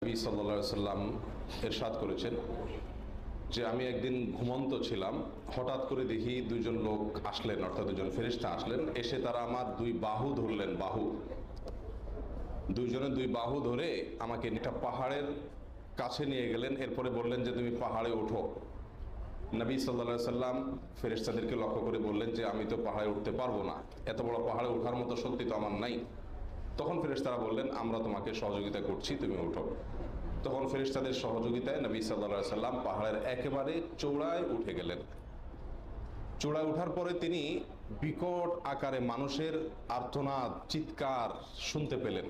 নবী সাল্লাল্লাহু আলাইহি ওয়াসাল্লাম ইরশাদ করেছেন যে আমি একদিন ঘুমন্ত ছিলাম, হঠাৎ করে দেখি দুইজন লোক আসলেন, অর্থাৎ দুজন ফেরেশতা আসলেন। এসে তারা আমার দুই বাহু ধরলেন, দুইজনের দুই বাহু ধরে আমাকে একটা পাহাড়ের কাছে নিয়ে গেলেন। এরপরে বললেন যে তুমি পাহাড়ে ওঠো। নবী সাল্লাল্লাহু আলাইহি ওয়াসাল্লাম ফেরেশতাদেরকে লক্ষ্য করে বললেন যে আমি তো পাহাড়ে উঠতে পারবো না, এত বড় পাহাড়ে ওঠার মতো শক্তি তো আমার নাই। তখন ফেরেশতারা বললেন আমরা তোমাকে সহযোগিতা করছি, তুমি ওঠো। তখন ফেরেশতাদের সহযোগিতায় নবী সাল্লাল্লাহু আলাইহি ওয়াসাল্লাম পাহাড়ের একেবারে চূড়ায় উঠে গেলেন। চূড়ায় ওঠার পরে তিনি বিকট আকারে মানুষের আর্তনাদ, চিৎকার শুনতে পেলেন।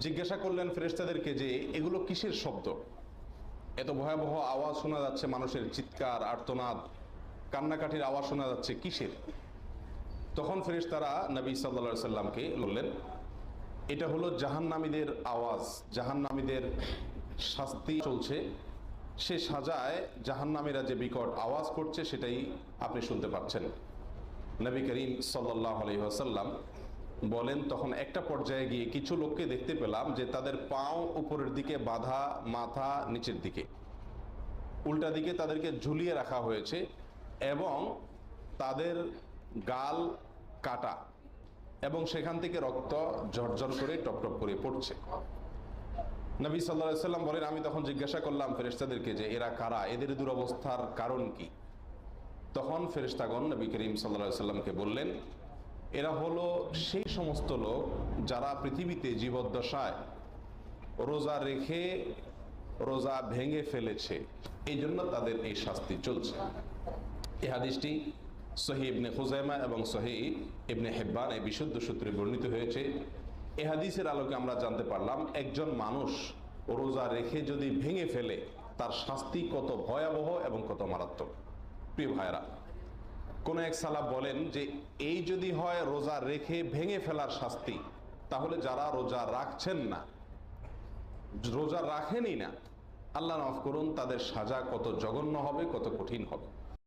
জিজ্ঞাসা করলেন ফেরেশতাদেরকে যে এগুলো কিসের শব্দ, এত ভয়াবহ আওয়াজ শোনা যাচ্ছে, মানুষের চিৎকার, আর্তনাদ, কান্নাকাটির আওয়াজ শোনা যাচ্ছে, কিসের? তখন ফেরেশতারা নবী সাল্লাল্লাহু আলাইহি ওয়াসাল্লামকে বললেন এটা হলো জাহান্নামীদের আওয়াজ, জাহান্নামীদের শাস্তি চলছে, সে সাজায় জাহান্নামীরা যে বিকট আওয়াজ করছে সেটাই আপনি শুনতে পাচ্ছেন। নবী করিম সাল্লাল্লাহু আলাইহি ওয়াসাল্লাম বলেন তখন একটা পর্যায়ে গিয়ে কিছু লোককে দেখতে পেলাম যে তাদের পাও উপরের দিকে বাঁধা, মাথা নিচের দিকে, উল্টা দিকে তাদেরকে ঝুলিয়ে রাখা হয়েছে এবং তাদের গাল কাটা এবং সেখান থেকে রক্ত ঝরঝর করে টপটপ করে পড়ছে। নবী সাল্লাল্লাহু আলাইহি ওয়াসাল্লাম বলেন আমি তখন জিজ্ঞাসা করলাম ফেরেশতাদেরকে যে এরা কারা, এদের দুরবস্থার কারণ কি? তখন ফেরেশতাগণ নবী করিম সাল্লাল্লাহু আলাইহি ওয়াসাল্লামকে বললেন এরা হলো সেই সমস্ত লোক যারা পৃথিবীতে জীবদ্দশায় রোজা রেখে রোজা ভেঙে ফেলেছে, এই জন্য তাদের এই শাস্তি চলছে। এই হাদিসটি সহিহ ইবনে খুজাইমা এবং সহিহ ইবনে হিব্বান এই বিশুদ্ধ সূত্রে বর্ণিত হয়েছে। এই হাদিসের আলোকে আমরা জানতে পারলাম একজন মানুষ রোজা রেখে যদি ভেঙে ফেলে তার শাস্তি কত ভয়াবহ এবং কত মারাত্মক। প্রিয় ভাইরা, কোন এক সালাফ বলেন যে এই যদি হয় রোজা রেখে ভেঙে ফেলার শাস্তি, তাহলে যারা রোজা রাখছেন না, রোজা রাখেনই না, আল্লাহ মাফ করুন, তাদের সাজা কত জঘন্য হবে, কত কঠিন হবে।